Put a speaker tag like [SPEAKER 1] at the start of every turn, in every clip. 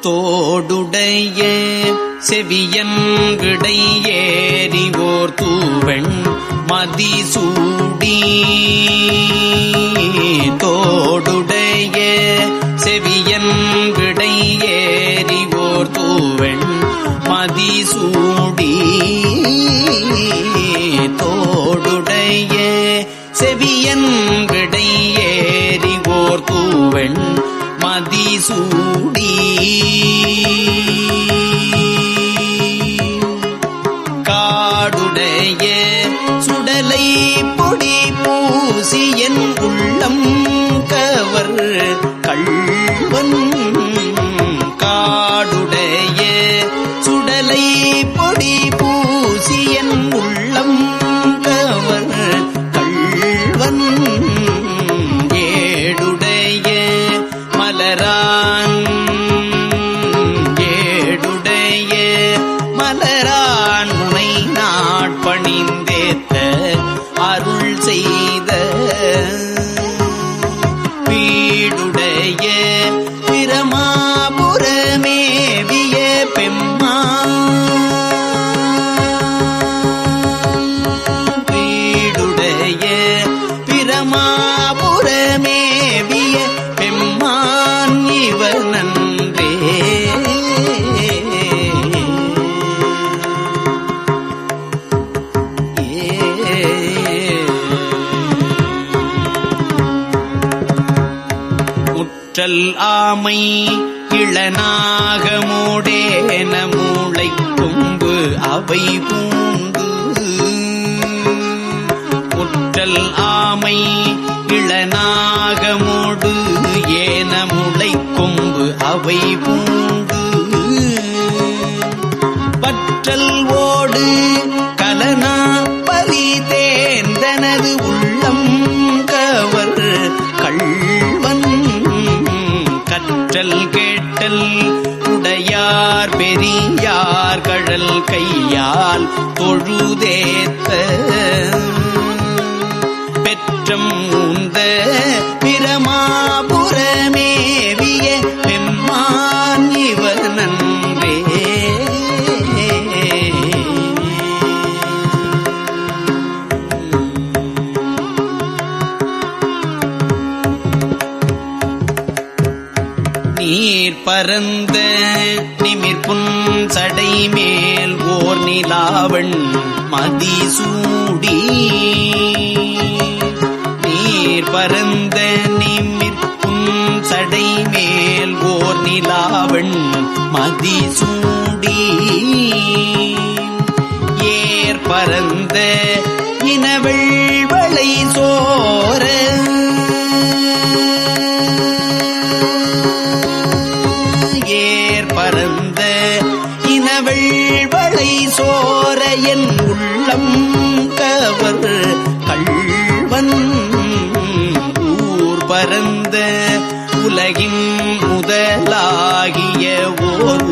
[SPEAKER 1] தோடுடைய செவியன் விடை ஏறிவோர் தூவெண் மதிசூடி தோடுடைய செவியன் விடை ஏறிவோர் தூவெண் மதிசூடி தோடுடைய செவியன் விடை ஏறிவோர் தூவெண் மதிசூடி காடுடைய சுடலை பொடி பூசியன் உள்ளம் கவர் கள்வன் காடுடைய சுடலை பொடி பூசியன் உள்ளம் கவர் கள்வன் ஏடுடைய மலரான் ஏடுடைய மலரான் முனை நாட்பணிந்தேத்த அருள் செய்த வீடுடைய பிரமாபுரமேவிய பெம்மா வீடுடைய பிரமாபுரமேவிய பெம்மான் இவனன்றே முற்றல் ஆமை இளநாகமோடேன மூளை கொம்பு அவை பூண்டு முற்றல் ஆமை இளநாகமோடு ஏன முளை கொம்பு அவை பூண்டு பற்றல் ஓடு கலனா பலி தேர்ந்தனது உள்ளம் கவர் கள்வன் கற்றல் கேட்டல் உடையார் பெரியார் கழல் கையால் தொழுதேத்த பெற்றம் உந்த பிரமாபுரமேவிய பெம்மான் இவனன்றே நீர் பரந்த நிமிர்புன் சடை மேல் ஓர் நிலாவண் மதிசூடி நீர் பரந்த நிமிர்புன் சடை மேல் ஓர் நிலாவண் மதிசூடி ஏர் பரந்த இனவெள்வளை சோர பரந்த இனவெள்வளை சோர என் உள்ளம் கவர் கள்வன் ஊர் பரந்த உலகின் முதலாகிய ஓர்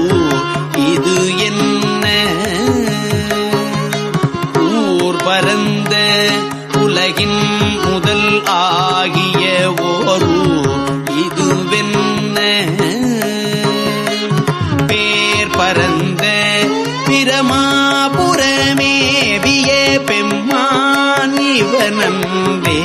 [SPEAKER 1] இது என்ன ஊர் பரந்த உலகின் முதல் ஆகிய ஓர் இதுவென்ன பரந்த பிரமாபுரமேவிய பெம்மான் இவனன்றே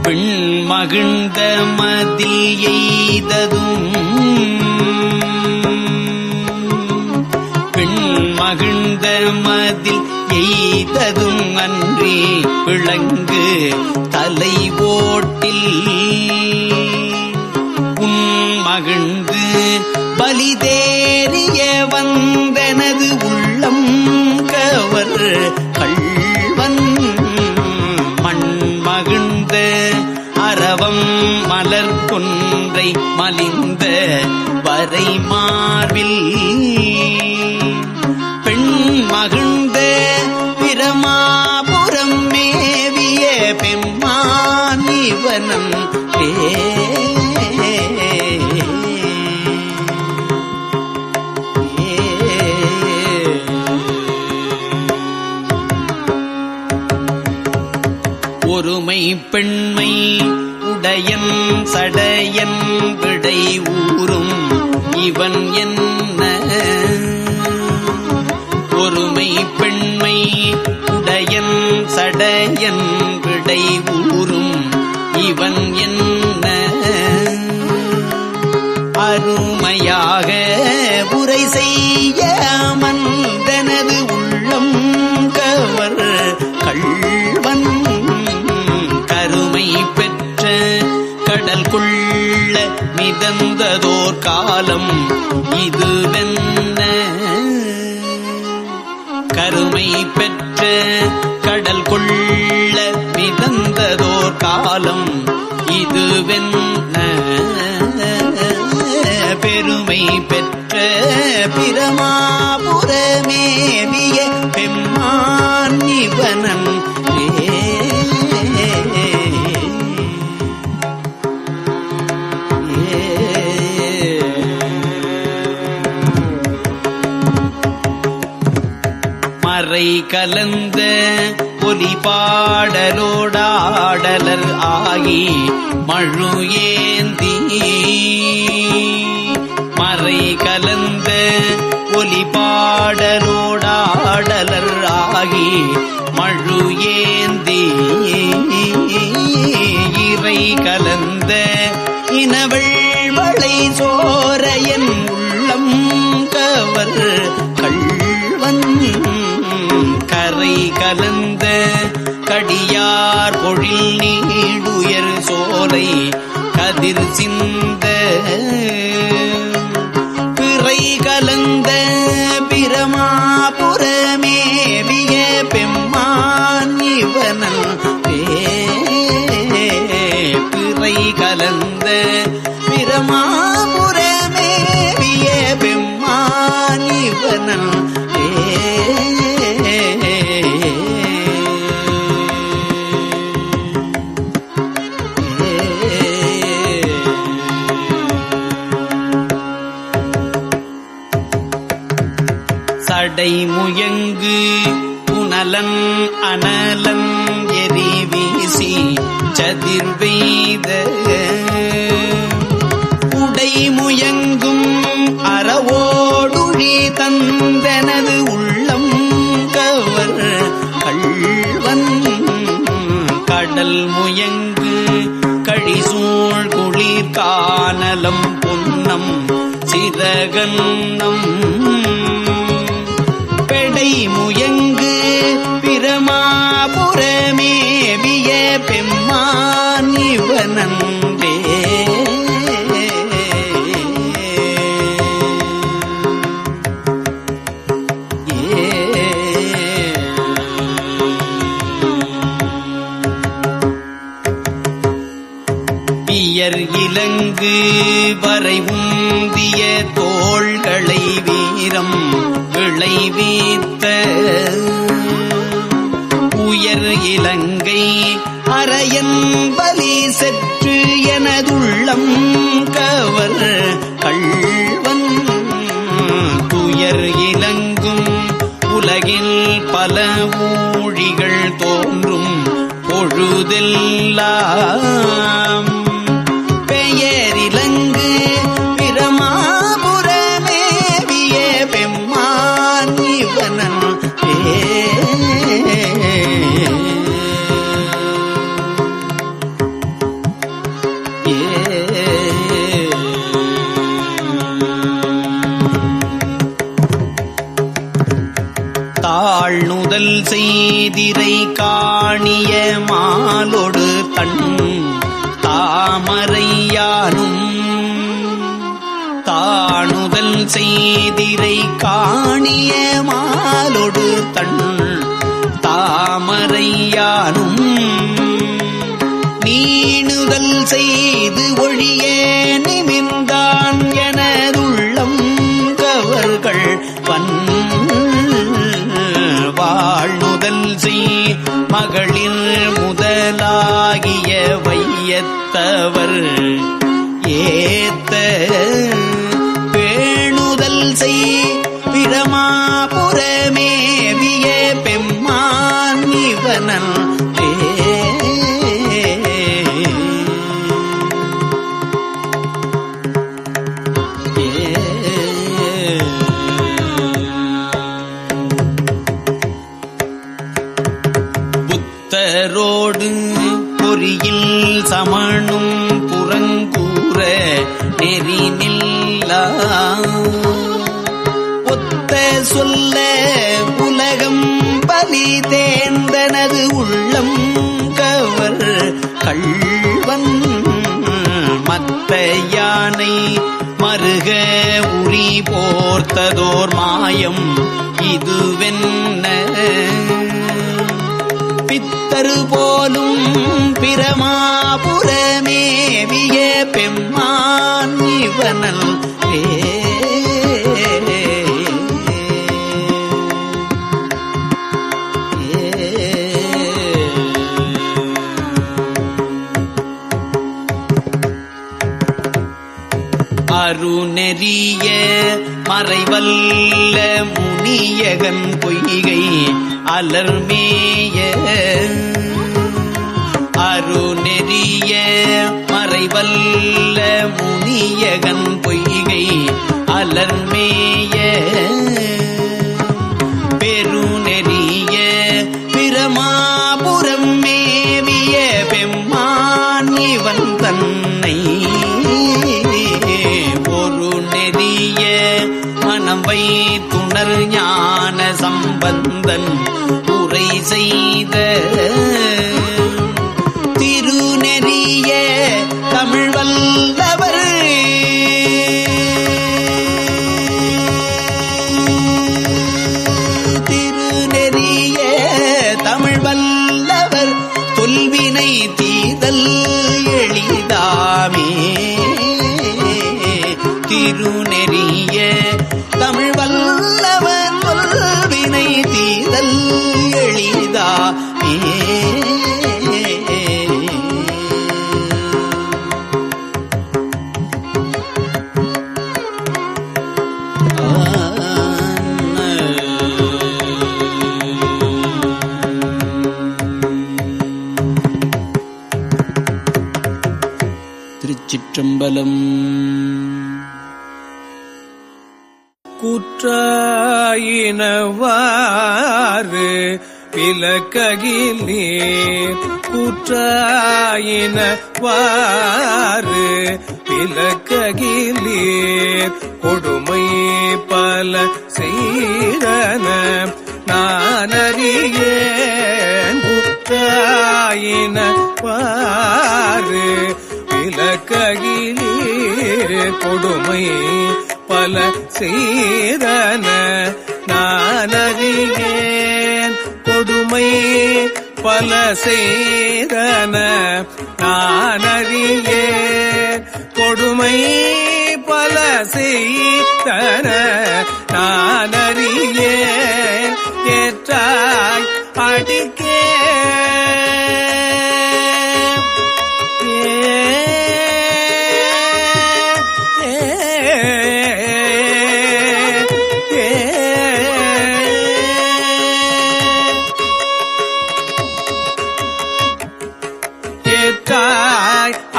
[SPEAKER 1] பெண் மகிழ்ந்த மதில் எய்ததும் பெண் மகிழ்ந்த மதில் எய்ததும் அன்றி விளங்கு தலை ஓட்டில் உன் மகிழ்ந்து பலிதேறிய வந்தனது உள்ளம் கவர் கள்வன் மண் மகிழ்ந்த அரவம் மலர் கொன்றை மலிந்த வரை மார்பில் பெண் மகிழ்ந்த பிரமாபுரம் மேவிய பெம்மான் இவனன் ஒருமை பெண்மை உடையன் சடையன் விடை ஊரும் இவன் என்ன ஒருமை பெண்மை உடையன் சடையன் விடை ஊரும் இவன் என்ன அருமையாக உரை செய்ய மந்தனது உள்ளம் கவர் கள்வன் கருமை பெற்ற கடல் கொள்ள மிதந்ததோர் காலம் இதுவென்ன கருமை பெற்ற கடல் கொள்ள மிதந்ததோர் காலம் இதுவென்ன பெருமை பெற்ற பிரமாபுரமேவிய பெம்மான் இவனன் மறை கலந்த ஒலி பாடலோடாடலர் ஆகி மழு ஏந்தி மறை கலந்த ஒலி பாடலோடாடலர் ஆகி மழு ஏந்தி இறை கலந்த இனவள் வளை சோரையன் உள்ளம் கவர் கள்வன் கரை கலந்த கடியார் பொழில் நீடுயர் சோலை கதிர் சிந்த பிறை கலந்த பிரமாபுரமேவிய பெம்மான் இவனன் பிறை கலந்த பிரமாபுரமேவிய பெம்மான் இவனன் சடை முயங்கு புனலன் அனலன் எரி வீசி சதிர்வெய்த உடை முயங்கும் அறவோடுழி தந்தனது உள்ளம் கவர் கள்வன் கடல் முயங்கு கழிசூழ் குளிர் கானலம் பொன்னம் சிறகன்னம் பெடை முயங்கு பிரமாபுரமேவிய பெம்மான் இவனன்றே பியர் இலங்கு வரை உந்திய தோள்களை வீரம் விளைவித்த உயர் இலங்கை அரையன் பலி செற்று எனதுள்ளம் கவர் கள்வன் துயர் இலங்கும் உலகில் பல ஊழிகள் தோன்றும் பொழுதெல்லாம் பெயரிலங்கு பிரமாபுரமேவிய பெம்மான் இவனன் தாழ்நுதல் செய்திரை காணிய மாலொடு தன் தாமரையானும் தாணுதல் செய்திரை காணிய மாலொடு தன் தாமரையானும் நீணுதல் செய்து ஒழிய நிமிர்ந்தான் எனதுள்ளம் கவர்கள் வன் வாழ்நுதல் செய் மகளிர் முதலாகிய வையத்தவர் ஏத்த பேணுதல் செய் பிரமாபுரமே அலரோடு பொறியில் சமணும் புறங்கூற நெறி நில்லா ஒத்த சொல்ல உலகம் பலி தேர்ந்தனது உள்ளம் கவர் கள்வன் மத்த யானை மருக உரி போர்த்ததோர் மாயம் இதுவென்ன பித்தரு போலும் பிரமாபுரமேவிய பெம்மான் இவனல் அருநெறிய மறைவல்ல முனியகன் பொய்கை அலர்மேய அருநெறிய மறைவல்ல முனியகன் பொய்கை அலர்மேய பெருநெறிய பிரமாபுரம் மேவிய பெம்மான் இவன் தன்னை ஒரு நெறிய மனவை துணர் ஞான சம்பந்தன் உரை செய்த திருநெறிய தமிழ் வல்லவர் திருநெறிய தமிழ் வல்லவர் தொல்வினை தீதல் எளிதாமே திருநெறிய தமிழ் வல்லவன் கொள்வினை தீதல் எளிதாமே திருச்சிற்றம்பலம்.
[SPEAKER 2] கூற்றாயினவாறு விலக்ககிலே கூற்றாயினவாறு விலக்ககிலே கொடுமை பல செய்தன நானறியேன் கூற்றாயினவாறு விலக்ககிலே கொடுமை பல செய்தன நானறியேன் கொடுமை பல செய்தன நானறியேன் கொடுமை பல செய்தன நானறியேன் ஏற்றாய் அடிக்கே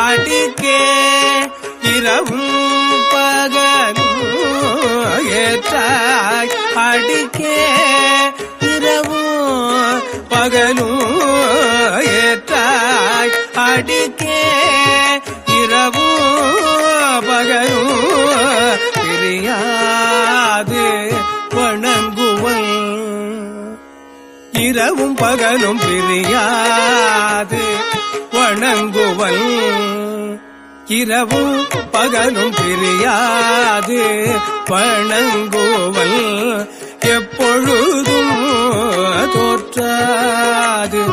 [SPEAKER 2] அடிக்கே இரவும் பகலும் ஏற்றாய் அடிக்கே இரவும் பகலும் ஏற்றாய் அடிக்கே இரவும் பகலும் பிரியாது வணங்குவன் இரவும் பகலும் பிரியாது வணங்குவன் இரவும் பகலும் பிரியாது வணங்குவன் எப்பொழுதும் தோற்றாது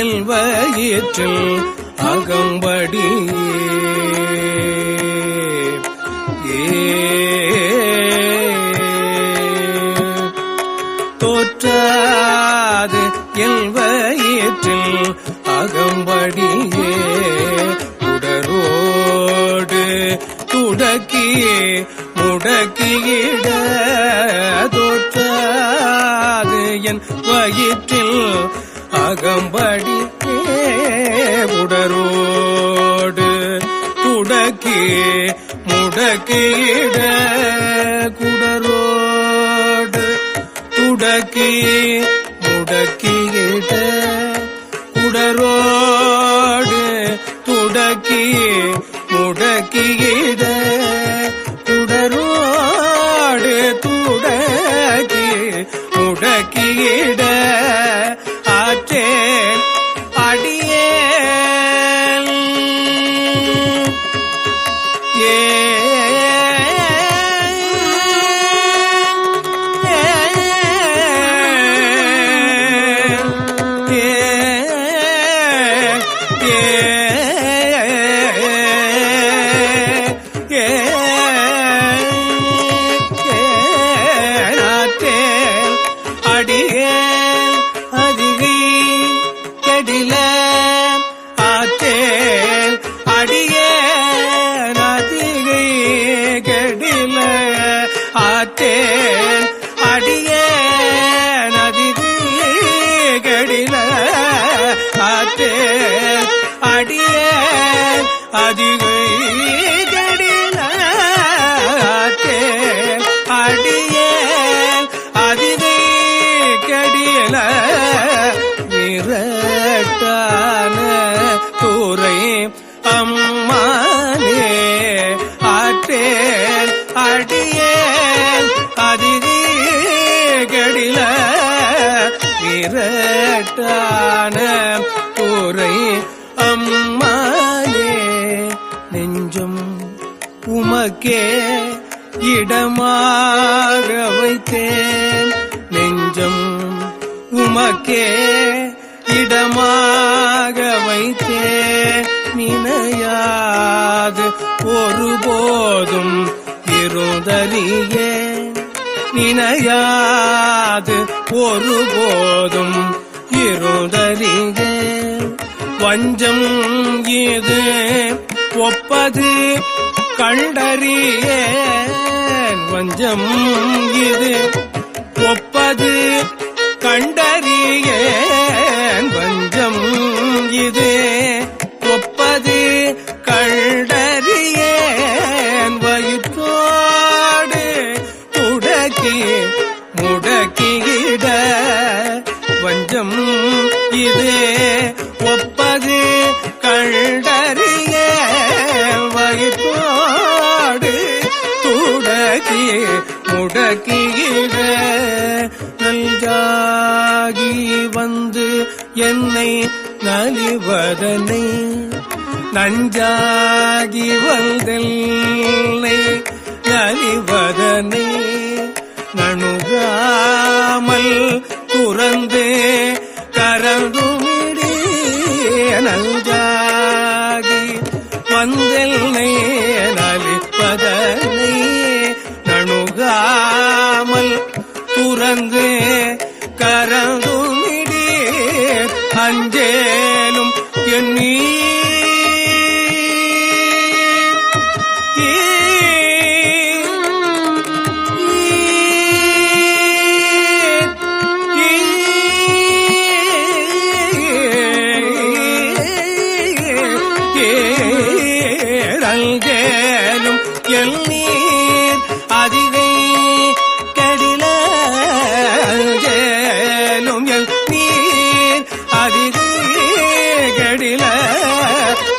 [SPEAKER 2] எல்வயிற்றில் அகம்படி தோற்றாது எல்வயிற்றில் அகம்படியே உடரோடு துடக்கியே முடக்கியிட தோற்றாது என் வயிற்றில் அகம்படியே உடரோடு துடக்கி முடக்கியிட குடரோடு துடக்கி முடக்கியிட குடரோடு முடக்கியிட துடரோடு துடக்கி முடக்கியிட ஆற்றேன் அடியே அதிகை கடில அடியே அதிகை கடில விரட்டான தூரை அம்மானே ஆற்றேன் அடியே அதிகை கடில விரட்டான தூரை அம்மானே நெஞ்சம் உமக்கே இடமாக வைத்தேன் நெஞ்சம் உமக்கே இடமாக வைத்தேன் நினையாது ஒருபோதும் இருந்தறியே நினையாது ஒருபோதும் இருந்தறியே வஞ்சம் இது ஒப்பது கண்டறியேன் வஞ்சம் இது ஒப்பது கண்டறியேன் வஞ்சம் இது ஒப்பது கண்டறியேன் வயிற்றோடு துடக்கி முடக்கிட வஞ்சம் இது ஒப்பது கண்டறிய வயிற்றோடு துடக்கி முடக்கிட நல்காகி வந்து என்னை நலிவதனை நஞ்சாகி வந்தெல்லை நலிவதனை நணுகாமல் துறந்து கரந்துமிடி நஞ்சாகி வந்தெல்லை நலிப்பதனை நணுகாமல் துறந்து கரந்துமிடி அஞ்சேலும் எண்ணி அங்கேலும் எல்லீர் அதிகை கடில அங்கேலும் எல்லீர் அதிகை கடில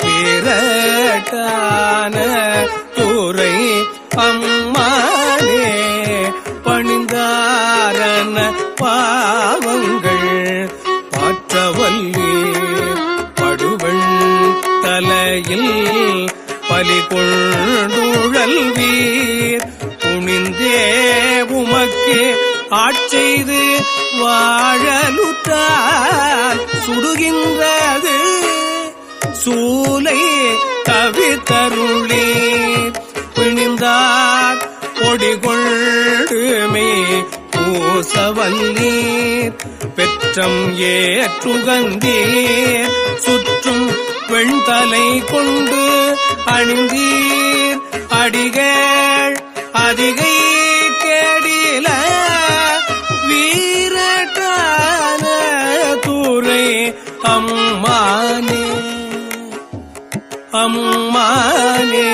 [SPEAKER 2] வீரட்டான தூரை அம்மானே பணிந்தாரன பாவங்கள் பாற்றவல்லீர் படுவள் தலையில் பலி கொண்டுழல் வீர் துணிந்தே உமக்கு ஆட்செய்து வாழலுற்றால் சுடுகின்றது சூலை தவித்தருளீர் பிணிந்தார் பொடிகொள்ளுமே பூசவல்லீர் பெற்றம் ஏற்றுகந்தீர் சுற்றும் வெண்தலை கொண்டு அணிந்தீர் அடிகள் அதிகை கேடில வீரட்டான தூரை அம்மானே அம்மானே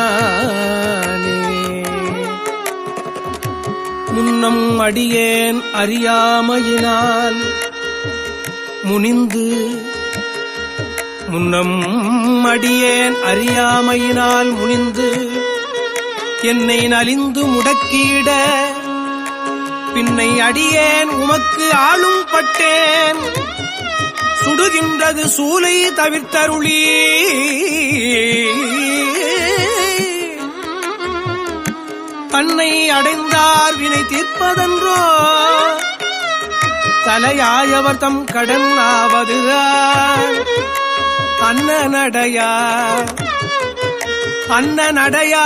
[SPEAKER 2] அம்மானே முன்னம் அடியேன் அறியாமையினால் முனிந்து முன்னம் அடியேன் அறியாமையினால் முனிந்து என்னை நலிந்து முடக்கியிட பின்னை அடியேன் உமக்கு ஆளும் பட்டேன் சுடுகின்றது சூலை தவிர்த்தருளி தன்னை அடைந்தார் வினை தீர்ப்பதன்றோ தலையாயவர் தம் கடன் ஆவதுதான் அண்ணனடையா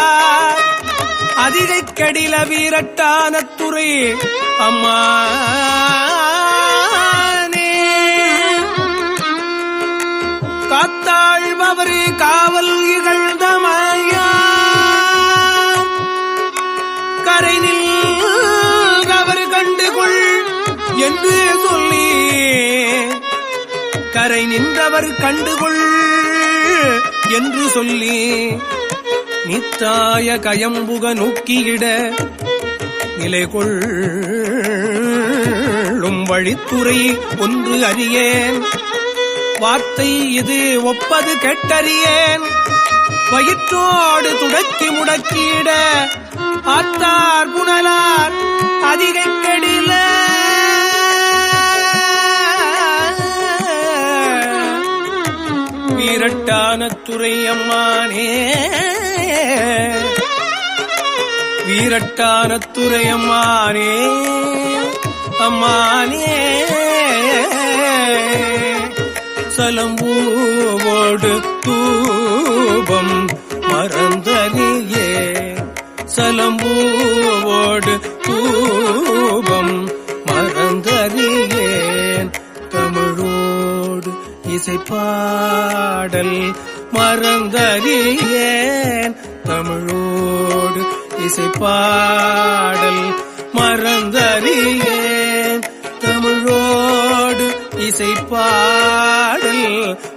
[SPEAKER 2] அதிகை கடில வீரட்டானத்துறை அம்மானே காத்தாழ்பவர் காவல் இகழ்ந்தமையா கரை நின்றவர் கண்டுகொள் என்று சொல்லி கரை நின்றவர் கண்டுகொள் என்று சொல்லி நித்தாய கயம்புக நோக்கியிட நிலை கொள்ளும் வழித்துறை ஒன்று அறியேன் வார்த்தை இது ஒப்பது கெட்டறியேன் வயிற்றோடு துடக்கி முடக்கியிட ஆத்தார் புனலார் அதிகை கெடில வீரட்டானத்துறை அம்மானே வீரட்டானத்துறை அம்மானே அம்மானே சலம்பூவோடு தூபம் மறந்தறியே சலம்பூவோடு தூபம் மறந்தறியேன் தமிழோடு இசைப்பாடல் மறந்தறியேன் தமிழோடு இசைப்பாடல் மறந்தறியேன் தமிழோடு இசைப்பாடல்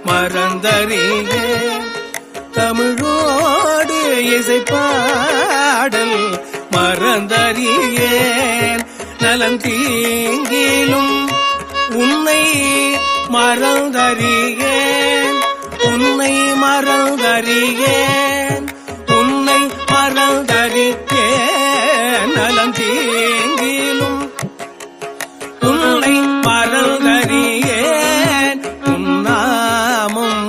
[SPEAKER 2] மறந்தறியேன் தமிழோடு இசைப்பாடல் மறந்தறியேன் நலன் தீங்கிலும் உன்னை மறந்தறியேன் உன்னை மறந்தறியேன் உன்னை மறந்தறியேன் நலன் தீங்கிலும் உன்னை மறந்தறியேன் உன்னாமம்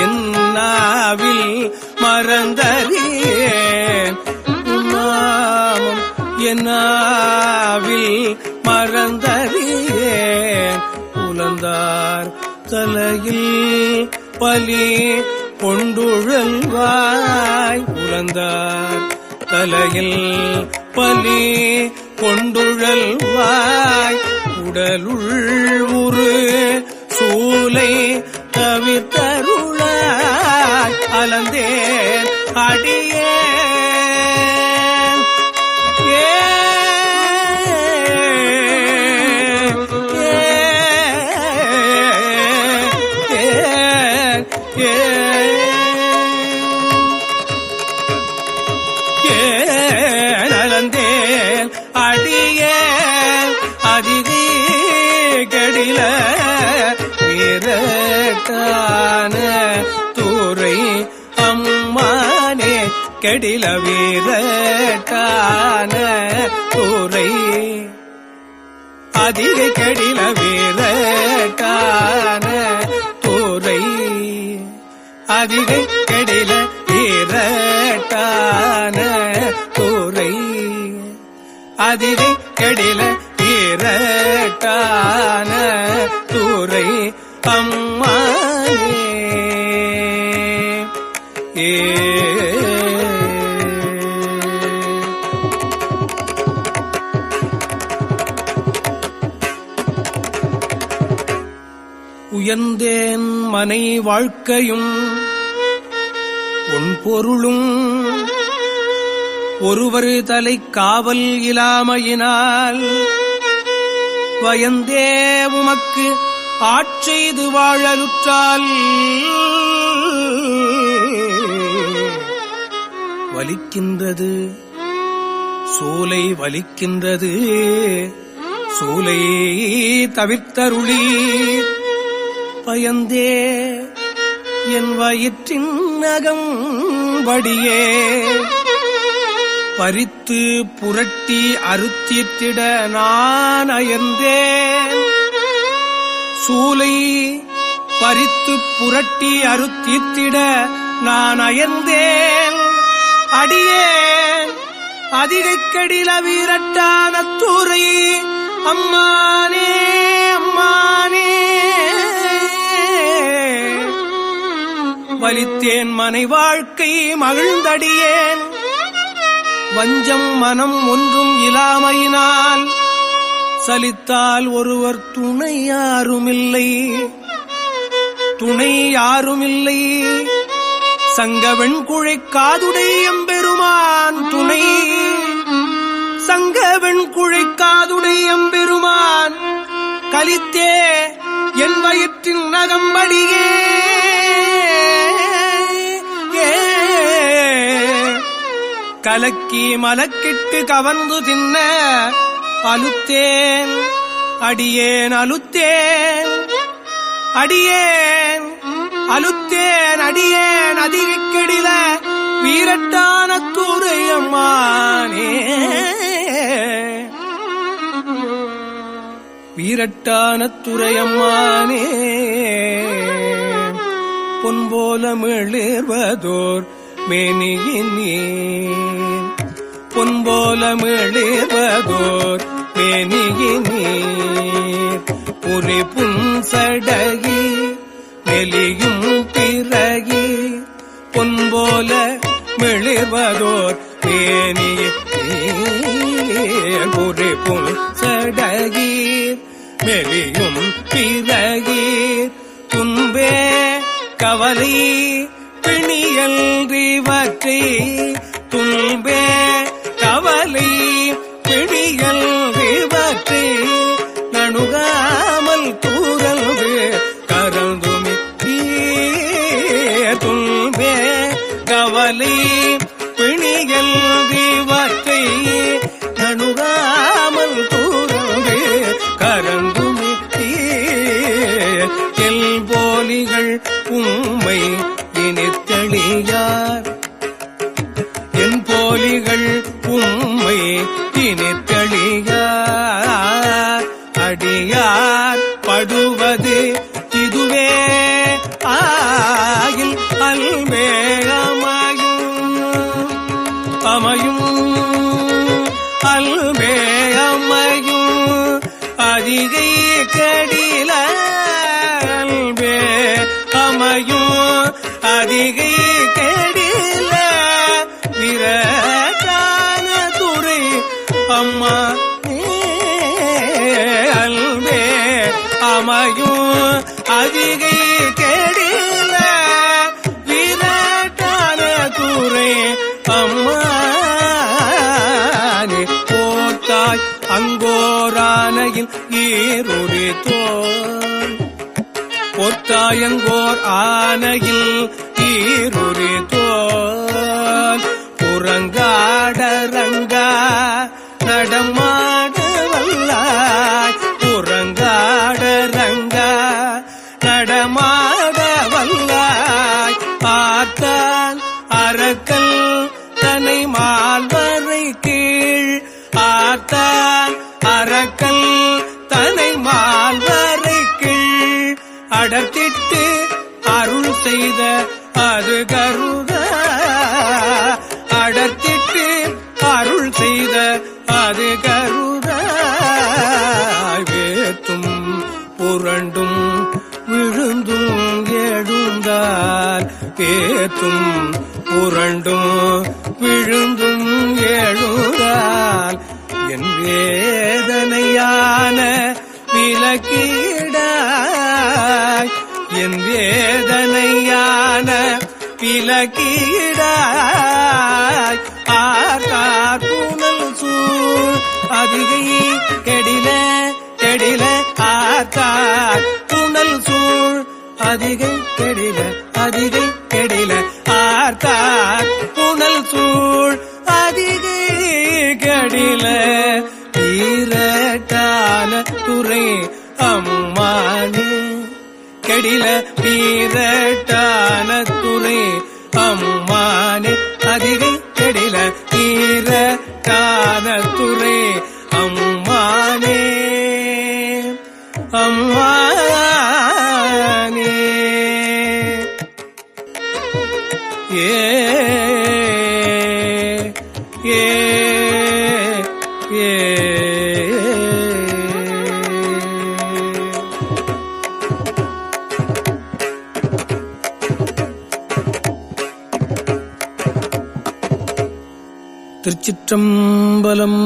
[SPEAKER 2] என்னாவில் மறந்தறியேன் உன்னாமம் என்னாவில் மறந்தறியேன் உலந்தார் தலையில் பலி கொண்டுழல்வாய் உலந்தார் தலையில் பலி கொண்டுழல்வாய் உடலுள் உரு சூலை தவிர்த்தருளாய் அலந்தேன் அடியேன் அலந்தேன் அடியேன் அதிதி கடில வீரட்டான தூரை அம்மானே கடில வீரட்டான தூரை அதிகை கடில வீரட்டான தூரை அதிகை கடில வீரட்டான தூரை அதிகை கடில வீரட்டான தூரை அம்மானே உயர்ந்தேன் மனை வாழ்க்கையும் உன் பொருளும் ஒருவர் தலை காவல் இலாமையினால் வயந்தே உமக்கு ஆட்செய்து வாழலுற்றால் வலிக்கின்றது சூலை வலிக்கின்றது சூலை தவிர்த்தருளி பயந்தே என் வயிற்றின் நகம் வடியே பறித்து புரட்டி அறுத்திட்டிட நான் அயர்ந்தேன் சூலை பறித்து புரட்டி அறுத்திட்டிட நான் அயர்ந்தேன் அடியேன் அதிகைக்கடில வீரட்டான தூரை அம்மானே அம்மானே வலித்தேன் மனை வாழ்க்கை மகிழ்ந்தடியேன் வஞ்சம் மனம் ஒன்றும் இலாமையினால் சலித்தால் ஒருவர் துணை யாருமில்லை துணை யாருமில்லை சங்கவெண்குழை காதுடை எம்பெருமான் துணை சங்கவெண்குழை காதுடை எம்பெருமான் கலித்தே என் வயிற்றின் நகம்படியே கலக்கி மலக்கிட்டு கவர்ந்து தின்ன அலுத்தேன் அடியேன் அலுத்தேன் அடியேன் அலுத்தேன் அடியேன் அதிரிக்கெடில வீரட்டான துறையம்மானே வீரட்டான துறையம்மானே பொன்போல மிளிர்வதோர் மேனியினீர் பொன்போல மிளிர்வதோர் மேனியினீர் புரி புன்சடகி மெலியும் பிறகி பொன்போல மிளிர்வதோர் மேனியினீர் புரி புன்சடகி மெலியும் பிறகீர் துன்பே கவலை பிணியல்றிவற்றை துன்பே கவலை பிணியல்றிவற்றை நணுகாமல் தூரல்து கரந்துமி துன்பே கவலை பிணியல்றிவற்றை நணுகாமல் தூரல்து கரந்துமி எல்போலிகள் உம்மை இனித்தளியார் என் போலிகள் உம்மை இனித்தளியார் அடியார் படுவது இதுவே ஆகில் அல்வே அமையும் அல்வே அமையும் அதிகை கடில அல்வே அமையும் அதிகை கெடில விரட்டான துறை அம்மா அல்வே அமையும் அதிகை கெடில விரட்டான துறை அம்மா போத்தாய் அங்கோரானையில் ஈருரி தோல் பொத்தாயங்கோர் ஆனையில் ஈருரி தோல் புறங்காடரங்கா நடமாட வல்லாய் புறங்காடரங்கா நடமாட வல்லாய் பார்த்தான் அரக்கல் தனை மால்வரை கீழ் ஆத்தான் அரக்கல் தனை மால்வரை கீழ் அடர்த்திட்டு அருள் செய்த அது கருத அடர்த்திட்டு அருள் செய்த அது கருத வேத்தும் புரண்டும் விழுந்தும் எழுந்தால் வேத்தும் புரண்டும் விழுந்தும் எழுந்தால் என் வேதனையான விலக்கீடாய் என் வேதனையான விலக்கீடாய் ஆர்கார் புனல் சூழ் அதிகை கெடில கெடில ஆர்கார் புனல் சூழ் அதிகை கெடில அதிகை கெடில ஆர்கார் புனல் சூழ் அதிகை கடில பீரட்டான துறை அம்மானே கடில பீரட்டான துறை அம்மானே அதிகை கடில பீரட்டான துறை அம்மானே அம்மானே ஏ ஏ ஏ திருச்சிற்றம்பலம்.